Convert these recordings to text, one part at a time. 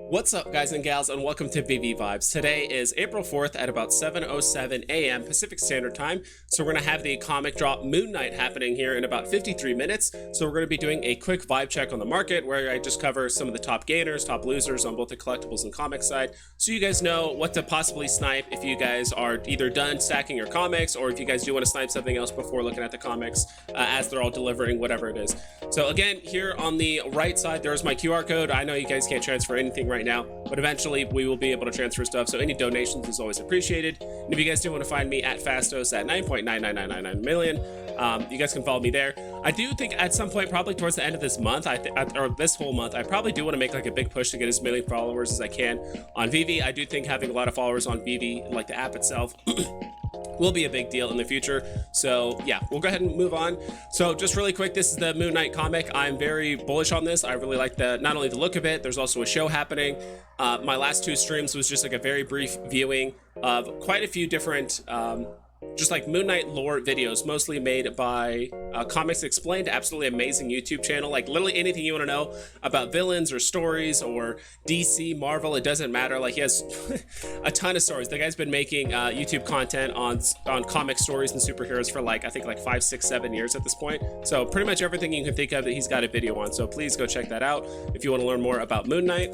What's up, guys and gals, and welcome to Veve Vibes. Today is April 4th at about 7:07 a.m. Pacific Standard Time. So we're going to have the comic drop Moon Knight happening here in about 53 minutes. So we're going to be doing a quick vibe check on the market where I just cover some of the top gainers, top losers on both the collectibles and comics side. So you guys know what to possibly snipe if you guys are either done stacking your comics or if you guys do want to snipe something else before looking at the comics as they're all delivering whatever it is. So again, here on the right side, there's my QR code. I know you guys can't transfer anything right now, but eventually we will be able to transfer stuff, so any donations is always appreciated. And if you guys do want to find me at Fastos at 9.99999 million, you guys can follow me there. I do think at some point, probably towards the end of this month, or this whole month, I probably do want to make like a big push to get as many followers as I can on Veve. I do think having a lot of followers on Veve, like the app itself, will be a big deal in the future. So yeah, we'll go ahead and move on. So just really quick, this is the Moon Knight comic. I'm very bullish on this. I really like not only the look of it, there's also a show happening. My last two streams was just like a very brief viewing of quite a few different just like Moon Knight lore videos, mostly made by Comics Explained, absolutely amazing YouTube channel. Like literally anything you want to know about villains or stories or DC, Marvel, it doesn't matter. Like he has a ton of stories. The guy's been making YouTube content on comic stories and superheroes for like, I think like 5, 6, 7 years at this point. So pretty much everything you can think of that he's got a video on. So please go check that out if you want to learn more about Moon Knight.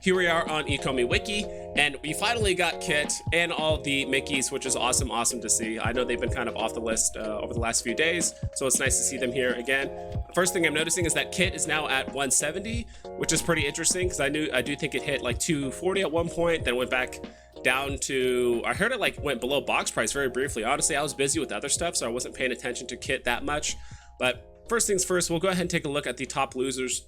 Here we are on ecomi wiki, and we finally got Kit and all the Mickeys, which is awesome to see. I know they've been kind of off the list over the last few days, so it's nice to see them here again. First thing I'm noticing is that Kit is now at 170, which is pretty interesting because I do think it hit like 240 at one point, then went back down to, I heard it like went below box price very briefly. Honestly, I was busy with other stuff, so I wasn't paying attention to Kit that much. But first things first, we'll go ahead and take a look at the top losers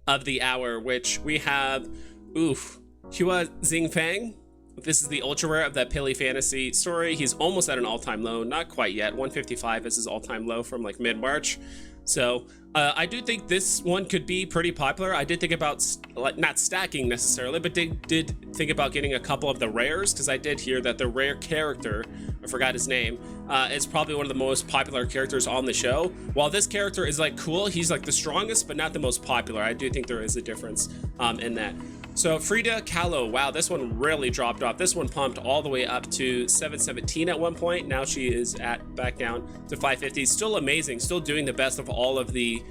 of the hour, which we have Hua Xingfang. This is the ultra rare of that Pili Fantasy story. He's almost at an all-time low, not quite yet. 155 is his all-time low from like mid-March. So I do think this one could be pretty popular. I did think about not stacking necessarily, but did think about getting a couple of the rares, because I did hear that the rare character, I forgot his name, is probably one of the most popular characters on the show. While this character is like cool, he's like the strongest but not the most popular. I do think there is a difference in that. So Frida Kahlo, wow, this one really dropped off. This one pumped all the way up to 717 at one point. Now she is back down to 550. Still amazing, still doing the best of all of the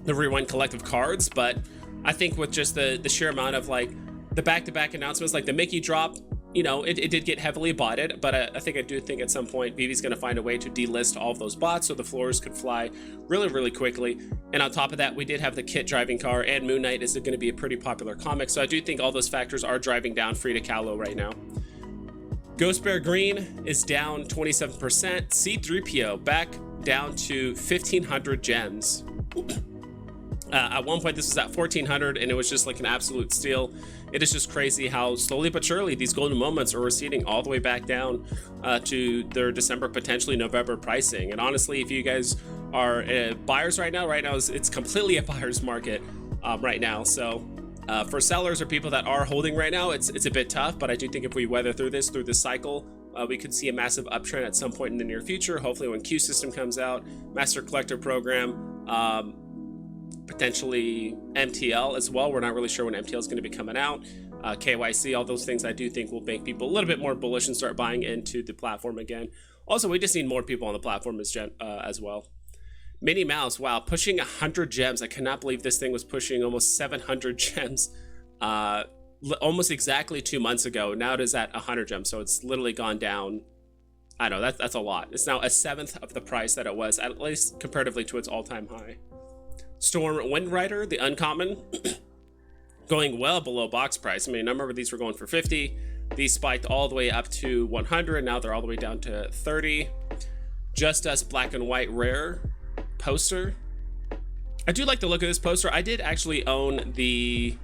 Rewind collective cards. But I think with just the sheer amount of like the back-to-back announcements, like the Mickey drop, you know, it did get heavily botted, but I do think at some point Veve's going to find a way to delist all of those bots so the floors could fly really quickly. And on top of that, we did have the Kit driving car, and Moon Knight is going to be a pretty popular comic, so I do think all those factors are driving down Frida Kahlo right now. Ghost Bear Green is down 27%. C3PO back down to 1,500 gems. At one point this was at 1,400 and it was just like an absolute steal. It is just crazy how slowly but surely these golden moments are receding all the way back down to their December, potentially November pricing. And honestly, if you guys are buyers right now it's completely a buyer's market right now. So for sellers or people that are holding right now, it's a bit tough, but I do think if we weather through this cycle, we could see a massive uptrend at some point in the near future, hopefully when Q System comes out, Master Collector Program, potentially MTL as well. We're not really sure when MTL is going to be coming out. KYC, all those things I do think will make people a little bit more bullish and start buying into the platform again. Also, we just need more people on the platform as well. Minnie Mouse, wow, pushing 100 gems. I cannot believe this thing was pushing almost 700 gems almost exactly 2 months ago. Now it is at 100 gems, so it's literally gone down. I know, that's a lot. It's now a seventh of the price that it was, at least comparatively to its all-time high. Storm Wind Rider, the uncommon, going well below box price. I mean, a number of these were going for 50. These spiked all the way up to 100. Now they're all the way down to 30. Just Us Black and White Rare poster. I do like the look of this poster. I did actually own the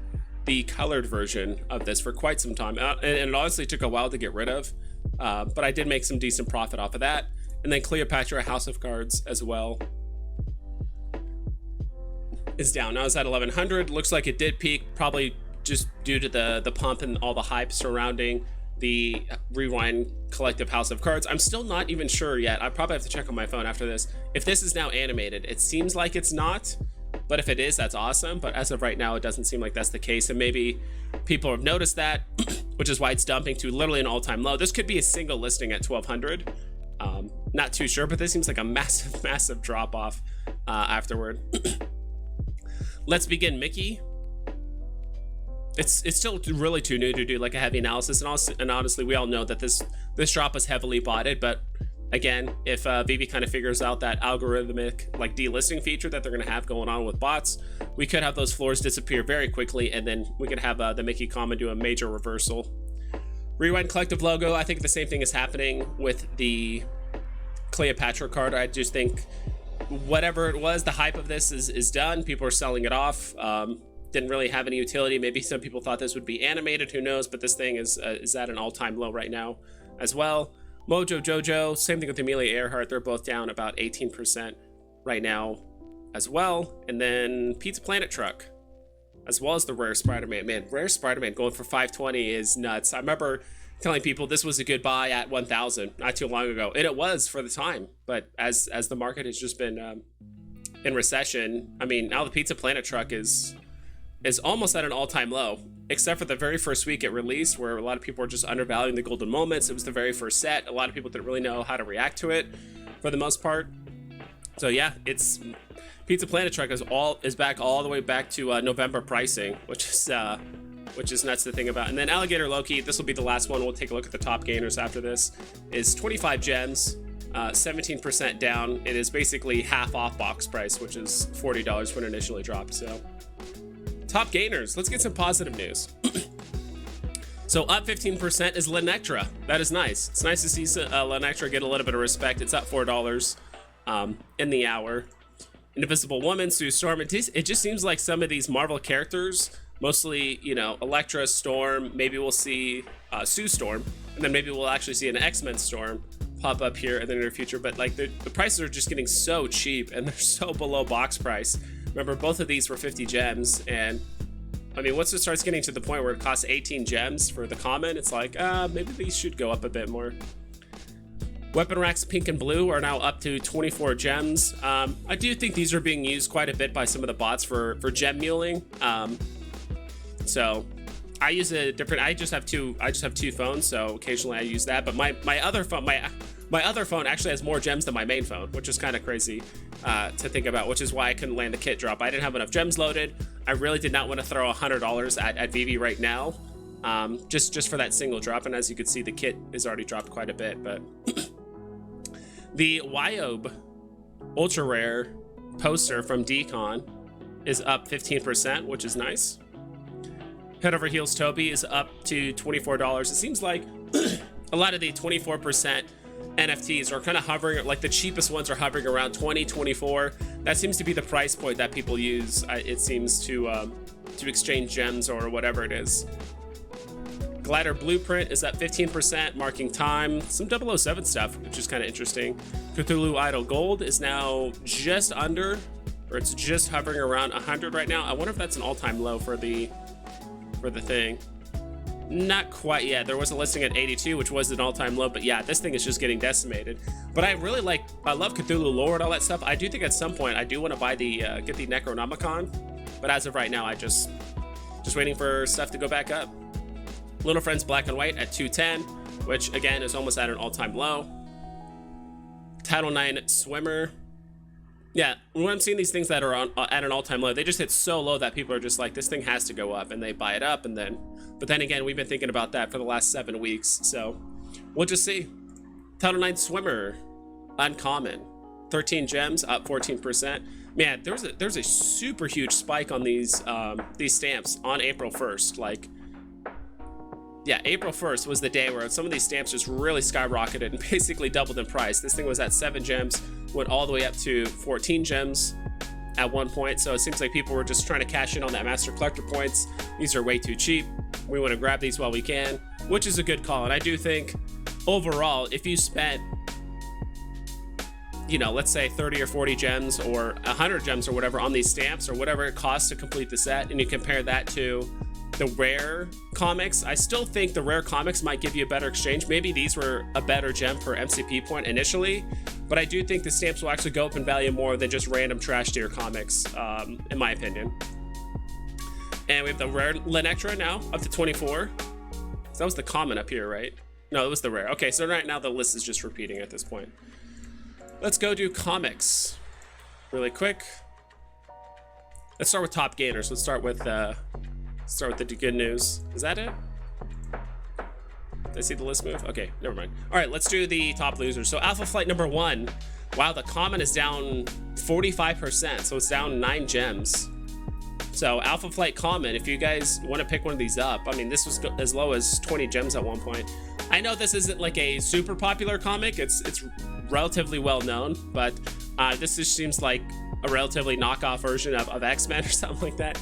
colored version of this for quite some time, and it honestly took a while to get rid of, but I did make some decent profit off of that. And then Cleopatra House of Cards as well is down. Now it's at 1,100. Looks like it did peak, probably just due to the pump and all the hype surrounding the Rewind collective House of Cards. I'm still not even sure yet. I probably have to check on my phone after this if this is now animated. It seems like it's not, But if it is, that's awesome. But as of right now, it doesn't seem like that's the case. And maybe people have noticed that, which is why it's dumping to literally an all-time low. This could be a single listing at 1,200. Not too sure, but this seems like a massive drop off afterward. Let's begin Mickey. It's still really too new to do like a heavy analysis, and honestly, we all know that this drop was heavily botted. But again, if Veve kind of figures out that algorithmic like delisting feature that they're going to have going on with bots, we could have those floors disappear very quickly, and then we could have the Mickey common do a major reversal. Rewind collective logo. I think the same thing is happening with the Cleopatra card. I just think whatever it was, the hype of this is done. People are selling it off. Didn't really have any utility. Maybe some people thought this would be animated, who knows, but this thing is at an all-time low right now as well. Mojo Jojo, same thing with Amelia Earhart. They're both down about 18% right now as well. And then Pizza Planet Truck, as well as the Rare Spider-Man. Man, Rare Spider-Man going for 520 is nuts. I remember telling people this was a good buy at 1,000 not too long ago, and it was for the time. But as the market has just been in recession, I mean, now the Pizza Planet Truck is almost at an all-time low, except for the very first week it released, where a lot of people were just undervaluing the golden moments. It was the very first set. A lot of people didn't really know how to react to it for the most part. So yeah, it's Pizza Planet Truck is back all the way back to November pricing, which is nuts to think about. And then Alligator Loki, this will be the last one. We'll take a look at the top gainers after this. Is 25 gems, 17% down. It is basically half off box price, which is $40 when it initially dropped. So top gainers, let's get some positive news. So up 15% is Lenectra. That is nice. It's nice to see Lenectra get a little bit of respect. It's up $4 in the hour. Invisible Woman, Sue Storm. It just seems like some of these Marvel characters, mostly, you know, Elektra, Storm, maybe we'll see Sue Storm, and then maybe we'll actually see an X-Men Storm pop up here in the near future. But like the prices are just getting so cheap, and they're so below box price. Remember, both of these were 50 gems, and I mean, once it starts getting to the point where it costs 18 gems for the common, it's like, maybe these should go up a bit more. Weapon racks pink and blue are now up to 24 gems. I do think these are being used quite a bit by some of the bots for gem muling. So I use a different, I just have two phones, so occasionally I use that. But my other phone actually has more gems than my main phone, which is kind of crazy to think about, which is why I couldn't land the kit drop. I didn't have enough gems loaded. I really did not want to throw $100 at Veve right now, just for that single drop. And as you can see, the kit is already dropped quite a bit. But the Wyob ultra rare poster from Decon is up 15%, which is nice. Head Over Heels Toby is up to $24. It seems like a lot of the 24% NFTs are kind of hovering, like the cheapest ones are hovering around 20, 24. That seems to be the price point that people use, it seems, to exchange gems or whatever it is. Glider Blueprint is at 15%, marking time. Some 007 stuff, which is kind of interesting. Cthulhu Idol Gold is now just under, or it's just hovering around 100 right now. I wonder if that's an all-time low for the thing. Not quite yet. There was a listing at 82, which was an all-time low, but yeah, this thing is just getting decimated. But I love Cthulhu lore and all that stuff. I do think at some point I do want to buy get the Necronomicon, but as of right now, I just waiting for stuff to go back up. Little Friends Black and White at 210, which again is almost at an all-time low. Title IX Swimmer. Yeah, when I'm seeing these things that are at an all-time low, they just hit so low that people are just like, this thing has to go up, and they buy it up, but then again, we've been thinking about that for the last 7 weeks, so we'll just see. Title IX Swimmer, uncommon, 13 gems, up 14%. Man, there's a super huge spike on these stamps on April 1st. Like, yeah, April 1st was the day where some of these stamps just really skyrocketed and basically doubled in price. This thing was at 7 gems, went all the way up to 14 gems at one point. So it seems like people were just trying to cash in on that master collector points. These are way too cheap. We want to grab these while we can, which is a good call. And I do think overall, if you spent, you know, let's say 30 or 40 gems or 100 gems or whatever on these stamps or whatever it costs to complete the set, and you compare that to the rare comics. I still think the rare comics might give you a better exchange. Maybe these were a better gem per MCP point initially, but I do think the stamps will actually go up in value more than just random trash tier comics, in my opinion. And we have the rare Lenectra now, up to 24. So that was the common up here, right? No, it was the rare. Okay, so right now the list is just repeating at this point. Let's go do comics really quick. Let's start with top gainers. Let's start with the good news. Is that it? Did I see the list move? Okay, never mind. All right, let's do the top losers. So Alpha Flight number 1. Wow, the common is down 45%, so it's down 9 gems. So Alpha Flight common, if you guys want to pick one of these up, I mean, this was as low as 20 gems at one point. I know this isn't like a super popular comic. It's relatively well known, but this just seems like a relatively knockoff version of X-Men or something like that.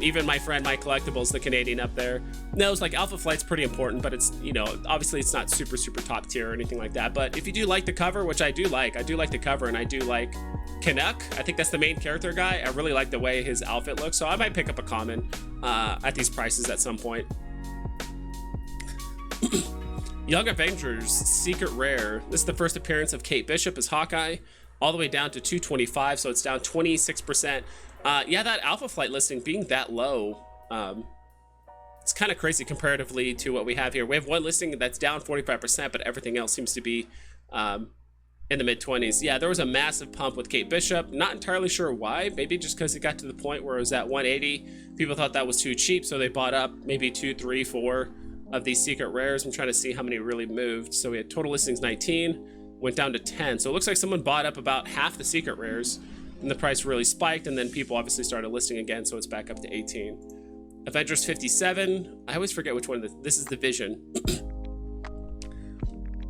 Even my friend Mike Collectibles, the Canadian up there, knows like Alpha Flight's pretty important, but it's, you know, obviously it's not super top tier or anything like that. But if you do like the cover, which I do like the cover, and I do like Canuck. I think that's the main character guy. I really like the way his outfit looks, so I might pick up a common at these prices at some point. Young Avengers Secret Rare. This is the first appearance of Kate Bishop as Hawkeye, all the way down to 225, so it's down 26%. Yeah, that Alpha Flight listing being that low, it's kind of crazy comparatively to what we have here. We have one listing that's down 45%, but everything else seems to be in the mid-20s. Yeah, there was a massive pump with Kate Bishop. Not entirely sure why. Maybe just because it got to the point where it was at 180. People thought that was too cheap, so they bought up maybe 2, 3, 4 of these secret rares. I'm trying to see how many really moved. So we had total listings 19, went down to 10. So it looks like someone bought up about half the secret rares, and the price really spiked, and then people obviously started listing again, so it's back up to 18. Avengers 57. I always forget which one. This is the Vision.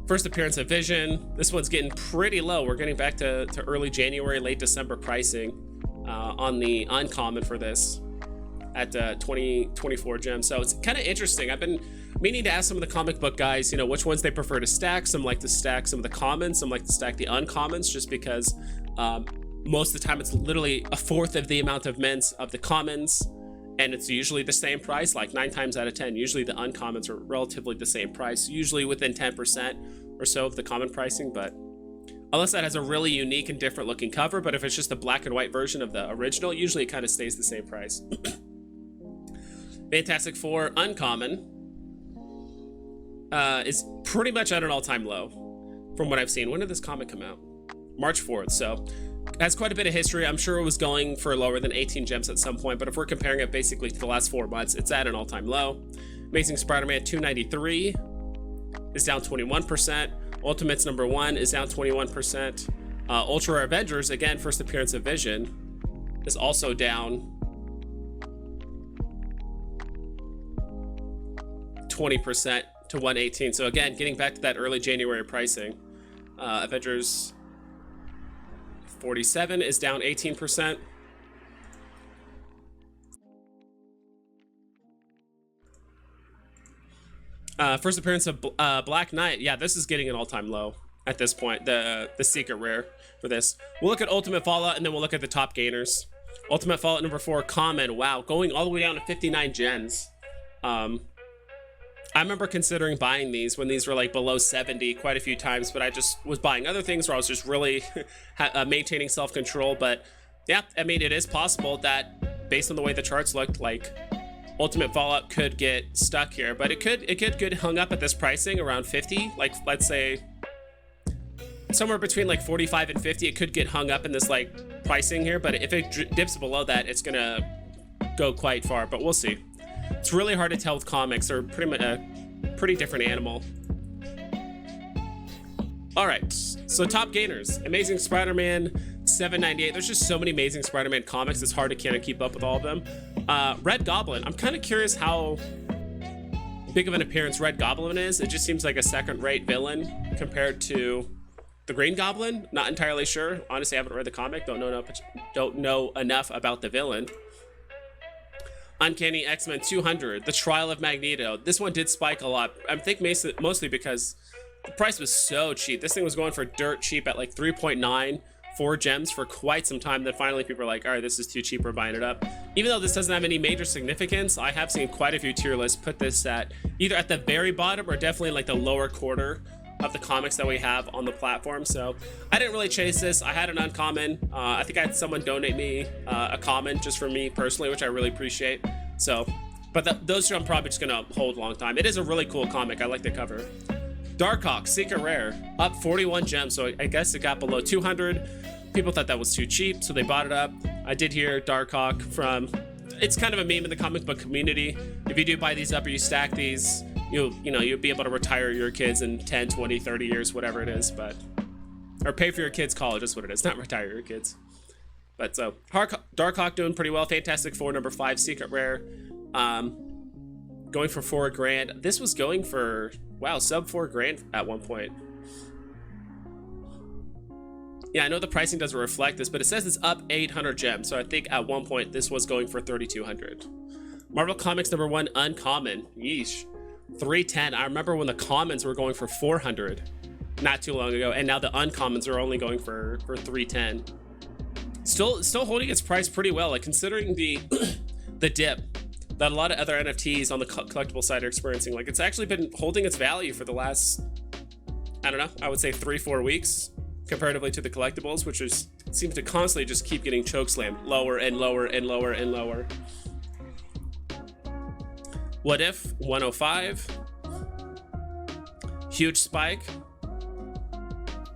First appearance of Vision. This one's getting pretty low. We're getting back to early January, late December pricing on the uncommon for this at 24 gems. So it's kind of interesting. I've been meaning to ask some of the comic book guys, you know, which ones they prefer to stack. Some like to stack some of the commons, some like to stack the uncommons, just because most of the time it's literally a fourth of the amount of mints of the commons, and it's usually the same price. Like 9 times out of 10, usually the uncommons are relatively the same price, usually within 10% or so of the common pricing, but unless that has a really unique and different looking cover. But if it's just a black and white version of the original, usually it kind of stays the same price. Fantastic Four uncommon is pretty much at an all-time low from what I've seen. When did this comic come out? March 4th, so has quite a bit of history. I'm sure it was going for lower than 18 gems at some point, but if we're comparing it basically to the last 4 months, it's at an all-time low. Amazing Spider-Man 293 is down 21%. Ultimates number 1 is down 21%. Ultra Rare Avengers, again, first appearance of Vision, is also down 20% to 118. So again, getting back to that early January pricing. Avengers 47 is down 18%. First appearance of Black Knight. Yeah, this is getting an all-time low at this point, the secret rare for this. We'll look at Ultimate Fallout, and then we'll look at the top gainers. Ultimate Fallout number 4, common. Wow, going all the way down to 59 gens. I remember considering buying these when these were like below 70 quite a few times, but I just was buying other things where I was just really maintaining self-control. But yeah, I mean, it is possible that based on the way the charts looked, like Ultimate Fallout could get stuck here, but it could get hung up at this pricing around 50. Like, let's say somewhere between like 45 and 50, it could get hung up in this like pricing here. But if it dips below that, it's gonna go quite far, but we'll see. It's really hard to tell with comics. They're pretty much a pretty different animal. All right, so top gainers. Amazing Spider-Man 798. There's just so many Amazing Spider-Man comics, it's hard to kind of keep up with all of them. Red Goblin. I'm kind of curious how big of an appearance Red Goblin is. It just seems like a second-rate villain compared to the Green Goblin. Not entirely sure. Honestly, I haven't read the comic. Don't know enough about the villain. Uncanny X-Men 200, The Trial of Magneto. This one did spike a lot. I think mostly because the price was so cheap. This thing was going for dirt cheap at like 3.9 4 gems for quite some time. Then finally people are like, all right, this is too cheap, we're buying it up. Even though this doesn't have any major significance, I have seen quite a few tier lists put this at either at the very bottom or definitely like the lower quarter of the comics that we have on the platform. So I didn't really chase this. I had an uncommon. I think I had someone donate me a common just for me personally, which I really appreciate. So, but those two I'm probably just gonna hold a long time. It is a really cool comic. I like the cover. Darkhawk, Secret Rare, up 41 gems. So I guess it got below 200. People thought that was too cheap, so they bought it up. I did hear Darkhawk from, it's kind of a meme in the comic book community. If you do buy these up or you stack these, you'll be able to retire your kids in 10, 20, 30 years, whatever it is, but, or pay for your kids' college is what it is, not retire your kids. But so, Darkhawk doing pretty well. Fantastic Four, number 5, Secret Rare, going for $4 grand. This was going for, wow, sub $4 grand at one point. Yeah, I know the pricing doesn't reflect this, but it says it's up 800 gems, so I think at one point this was going for 3,200. Marvel Comics number 1, Uncommon, yeesh. 310. I remember when the commons were going for 400 not too long ago, and now the uncommons are only going for 310. Still holding its price pretty well, like considering the the dip that a lot of other NFTs on the collectible side are experiencing. Like, it's actually been holding its value for the last, I don't know, I would say 3-4 weeks comparatively to the collectibles, which seems to constantly just keep getting chokeslammed lower and lower and lower and lower. What If 105, huge spike.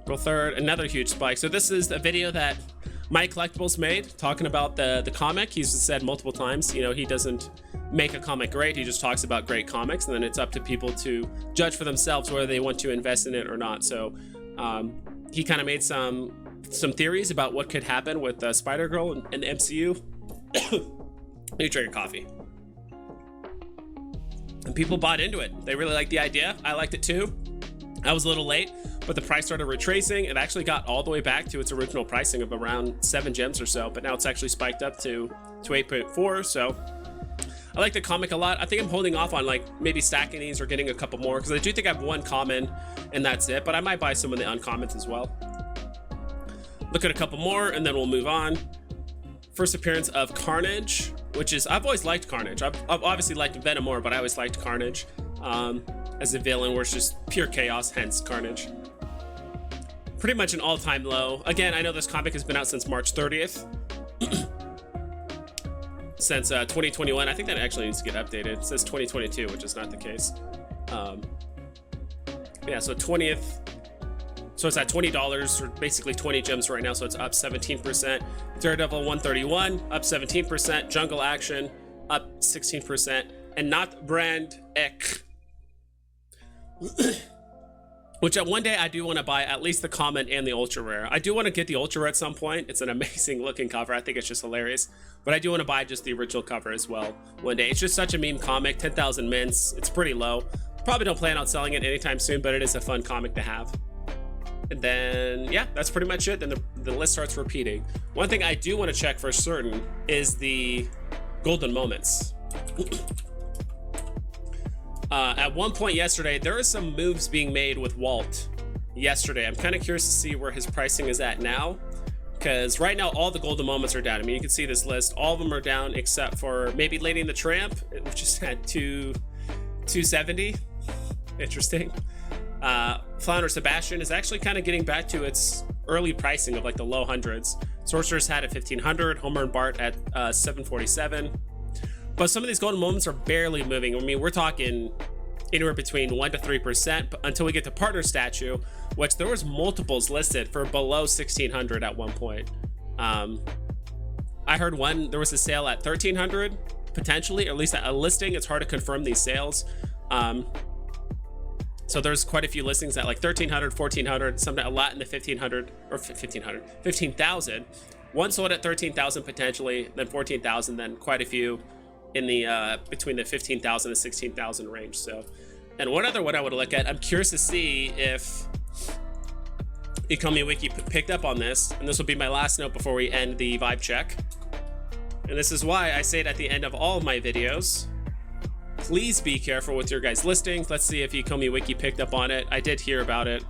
April 3rd, another huge spike. So this is a video that Mike Collectibles made talking about the comic. He's said multiple times, you know, he doesn't make a comic great, he just talks about great comics, and then it's up to people to judge for themselves whether they want to invest in it or not. So he kind of made some theories about what could happen with Spider-Girl and the MCU. Let me drink a coffee. And people bought into it. They really liked the idea. I liked it too. I was a little late, but the price started retracing. It actually got all the way back to its original pricing of around 7 gems or so, but now it's actually spiked up to 8.4. So I like the comic a lot. I think I'm holding off on like maybe stacking these or getting a couple more, because I do think I have 1 common and that's it, but I might buy some of the uncommons as well. Look at a couple more and then we'll move on. First appearance of Carnage, which is, I've always liked Carnage. I've obviously liked Venom more, but I always liked Carnage as a villain, where it's just pure chaos, hence Carnage. Pretty much an all-time low. Again, I know this comic has been out since March 30th. Since 2021. I think that actually needs to get updated. It says 2022, which is not the case. Yeah, so 20th. So it's at $20, or basically 20 gems right now, so it's up 17%. Daredevil 131, up 17%. Jungle Action, up 16%. And Not Brand Ek, which one day I do want to buy at least the common and the ultra rare. I do want to get the ultra rare at some point. It's an amazing looking cover. I think it's just hilarious. But I do want to buy just the original cover as well one day. It's just such a meme comic. 10,000 mints. It's pretty low. Probably don't plan on selling it anytime soon, but it is a fun comic to have. And then, yeah, that's pretty much it. Then the list starts repeating. One thing I do want to check for certain is the golden moments. At one point yesterday, there are some moves being made with Walt yesterday. I'm kind of curious to see where his pricing is at now, because right now all the golden moments are down. I mean, you can see this list. All of them are down except for maybe Lady and the Tramp, which is at 270. Interesting. Flounder Sebastian is actually kind of getting back to its early pricing of like the low hundreds. Sorcerer's Hat at 1500, Homer and Bart at 747. But some of these golden moments are barely moving. I mean, we're talking anywhere between 1% to 3% until we get to Partner Statue, which there was multiples listed for below 1600 at one point. I heard there was a sale at 1300 potentially, or at least a listing. It's hard to confirm these sales. So there's quite a few listings at like 1300, 1400, some a lot in the 1500 or 15,000. One sold at 13,000 potentially, then 14,000, then quite a few in the between the 15,000 and 16,000 range. So, and one other one I would look at, I'm curious to see if ecomi wiki picked up on this, and this will be my last note before we end the vibe check. And this is why I say it at the end of all of my videos. Please be careful with your guys' listings. Let's see if ecomi wiki picked up on it. I did hear about it.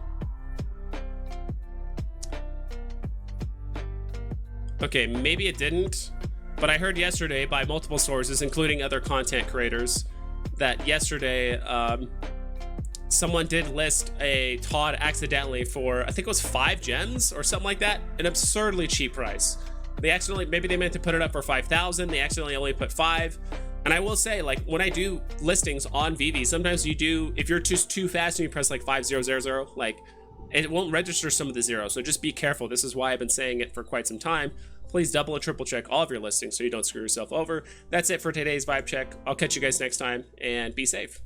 Okay, maybe it didn't, but I heard yesterday by multiple sources, including other content creators, that yesterday someone did list a TODD accidentally for, I think it was 5 gems or something like that, an absurdly cheap price. They accidentally, maybe they meant to put it up for 5,000, they accidentally only put 5. And I will say, like, when I do listings on Veve, sometimes you do, if you're just too fast and you press like 5000, like, it won't register some of the zeros. So just be careful. This is why I've been saying it for quite some time. Please double and triple check all of your listings so you don't screw yourself over. That's it for today's vibe check. I'll catch you guys next time, and be safe.